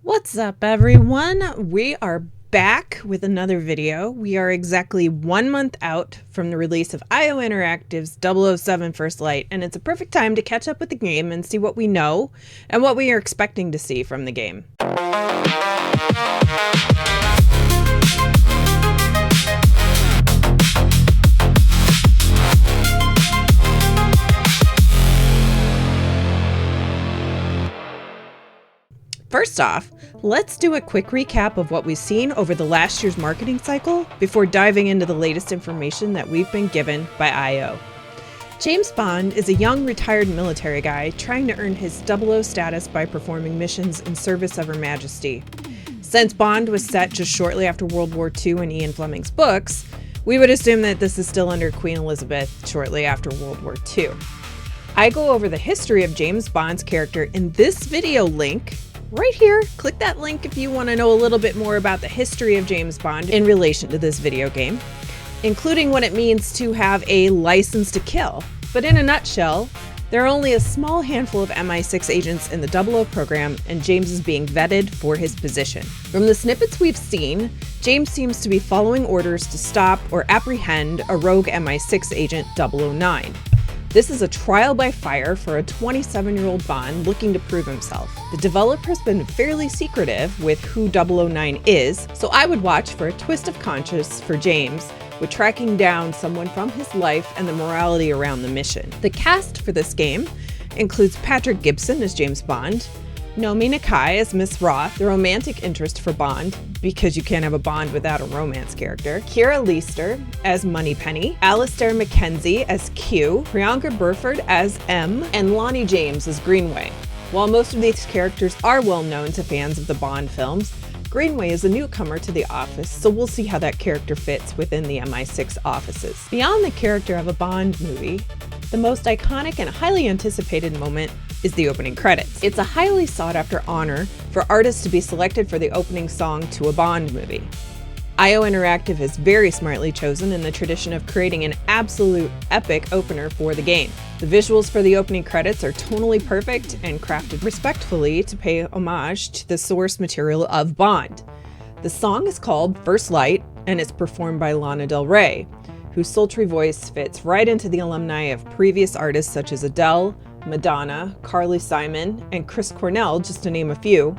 What's up, everyone? We are back with another video. We are exactly 1 month out from the release of IO Interactive's 007 First Light, and it's a perfect time to catch up with the game and see what we know and what we are expecting to see from the game. First off, let's do a quick recap of what we've seen over the last year's marketing cycle before diving into the latest information that we've been given by IO. James Bond is a young retired military guy trying to earn his 00 status by performing missions in service of Her Majesty. Since Bond was set just shortly after World War II in Ian Fleming's books, we would assume that this is still under Queen Elizabeth shortly after World War II. I go over the history of James Bond's character in this video link right here. Click that link if you want to know a little bit more about the history of James Bond in relation to this video game, including what it means to have a license to kill. But in a nutshell, there are only a small handful of MI6 agents in the 00 program, and James is being vetted for his position. From the snippets we've seen, James seems to be following orders to stop or apprehend a rogue MI6 agent 009. This is a trial by fire for a 27-year-old Bond looking to prove himself. The developer's been fairly secretive with who 009 is, so I would watch for a twist of conscience for James with tracking down someone from his life and the morality around the mission. The cast for this game includes Patrick Gibson as James Bond, Nomi Nakai as Miss Roth, the romantic interest for Bond, because you can't have a Bond without a romance character, Kira Leister as Moneypenny, Alistair McKenzie as Q, Priyanka Burford as M, and Lonnie James as Greenway. While most of these characters are well known to fans of the Bond films, Greenway is a newcomer to the office, so we'll see how that character fits within the MI6 offices. Beyond the character of a Bond movie, the most iconic and highly anticipated moment is the opening credits. It's a highly sought-after honor for artists to be selected for the opening song to a Bond movie. IO Interactive has very smartly chosen in the tradition of creating an absolute epic opener for the game. The visuals for the opening credits are tonally perfect and crafted respectfully to pay homage to the source material of Bond. The song is called First Light, and it's performed by Lana Del Rey, whose sultry voice fits right into the alumni of previous artists such as Adele, Madonna, Carly Simon, and Chris Cornell, just to name a few.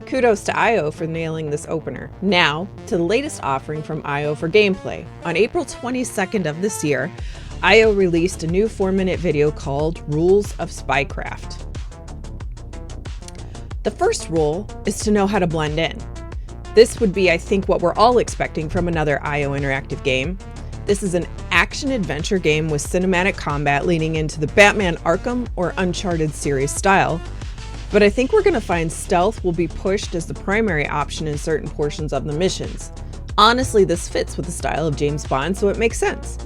Kudos to IO for nailing this opener. Now, to the latest offering from IO for gameplay. On April 22nd of this year, IO released a new 4-minute video called Rules of Spycraft. The first rule is to know how to blend in. This would be, I think, what we're all expecting from another IO Interactive game. This is an action-adventure game with cinematic combat leaning into the Batman Arkham or Uncharted series style, but I think we're going to find stealth will be pushed as the primary option in certain portions of the missions. Honestly, this fits with the style of James Bond, so it makes sense.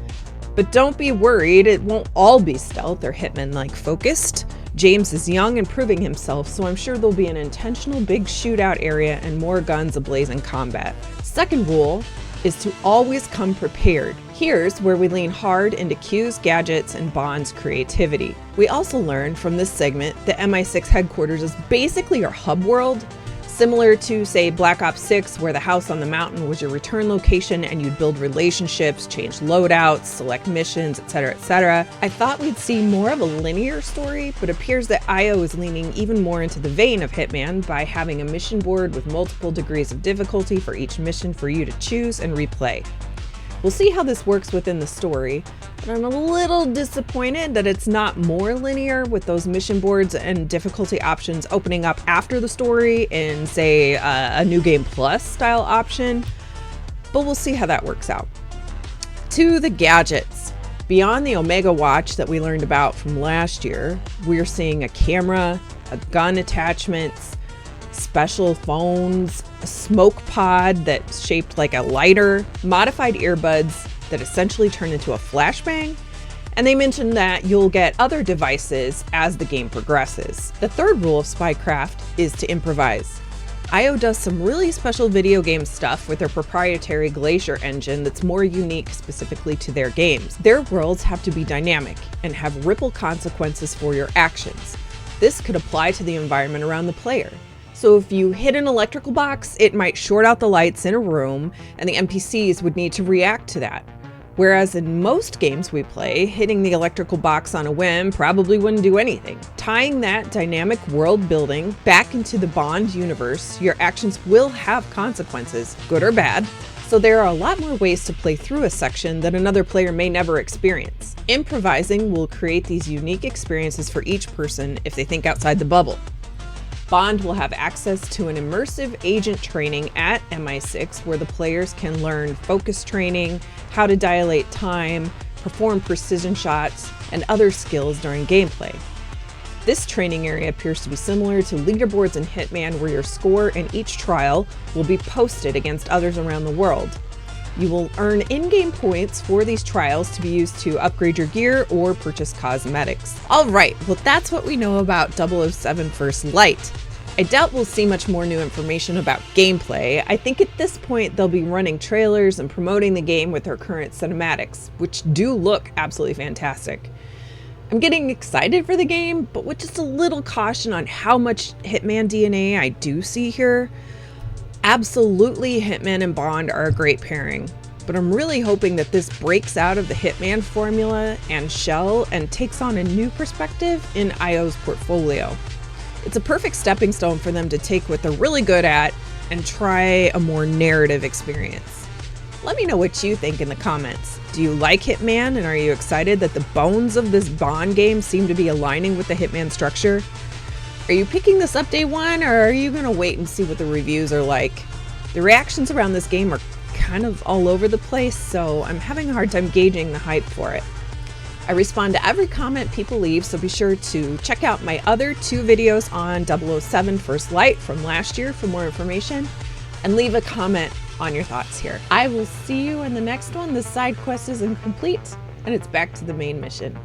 But don't be worried, it won't all be stealth or Hitman-like focused. James is young and proving himself, so I'm sure there'll be an intentional big shootout area and more guns ablaze in combat. Second rule is to always come prepared. Here's where we lean hard into Q's gadgets and Bond's creativity. We also learned from this segment that MI6 headquarters is basically your hub world, similar to, say, Black Ops 6, where the house on the mountain was your return location and you'd build relationships, change loadouts, select missions, etc., etc. I thought we'd see more of a linear story, but appears that IO is leaning even more into the vein of Hitman by having a mission board with multiple degrees of difficulty for each mission for you to choose and replay. We'll see how this works within the story, but I'm a little disappointed that it's not more linear with those mission boards and difficulty options opening up after the story in, say, a New Game Plus style option, but we'll see how that works out. To the gadgets. Beyond the Omega Watch that we learned about from last year, we're seeing a camera, a gun attachments, special phones, a smoke pod that's shaped like a lighter, modified earbuds that essentially turn into a flashbang, and they mentioned that you'll get other devices as the game progresses. The third rule of Spycraft is to improvise. IO does some really special video game stuff with their proprietary Glacier engine that's more unique specifically to their games. Their worlds have to be dynamic and have ripple consequences for your actions. This could apply to the environment around the player. So if you hit an electrical box, it might short out the lights in a room, and the NPCs would need to react to that. Whereas in most games we play, hitting the electrical box on a whim probably wouldn't do anything. Tying that dynamic world building back into the Bond universe, your actions will have consequences, good or bad. So there are a lot more ways to play through a section that another player may never experience. Improvising will create these unique experiences for each person if they think outside the bubble. Bond will have access to an immersive agent training at MI6 where the players can learn focus training, how to dilate time, perform precision shots, and other skills during gameplay. This training area appears to be similar to leaderboards in Hitman, where your score in each trial will be posted against others around the world. You will earn in-game points for these trials to be used to upgrade your gear or purchase cosmetics. Alright, well that's what we know about 007 First Light. I doubt we'll see much more new information about gameplay. I think at this point they'll be running trailers and promoting the game with their current cinematics, which do look absolutely fantastic. I'm getting excited for the game, but with just a little caution on how much Hitman DNA I do see here. Absolutely, Hitman and Bond are a great pairing, but I'm really hoping that this breaks out of the Hitman formula and shell and takes on a new perspective in IO's portfolio. It's a perfect stepping stone for them to take what they're really good at and try a more narrative experience. Let me know what you think in the comments. Do you like Hitman, and are you excited that the bones of this Bond game seem to be aligning with the Hitman structure? Are you picking this up day one, or are you gonna wait and see what the reviews are like? The reactions around this game are kind of all over the place, so I'm having a hard time gauging the hype for it. I respond to every comment people leave, so be sure to check out my other 2 videos on 007 First Light from last year for more information, and leave a comment on your thoughts here. I will see you in the next one. The side quest is incomplete, and it's back to the main mission.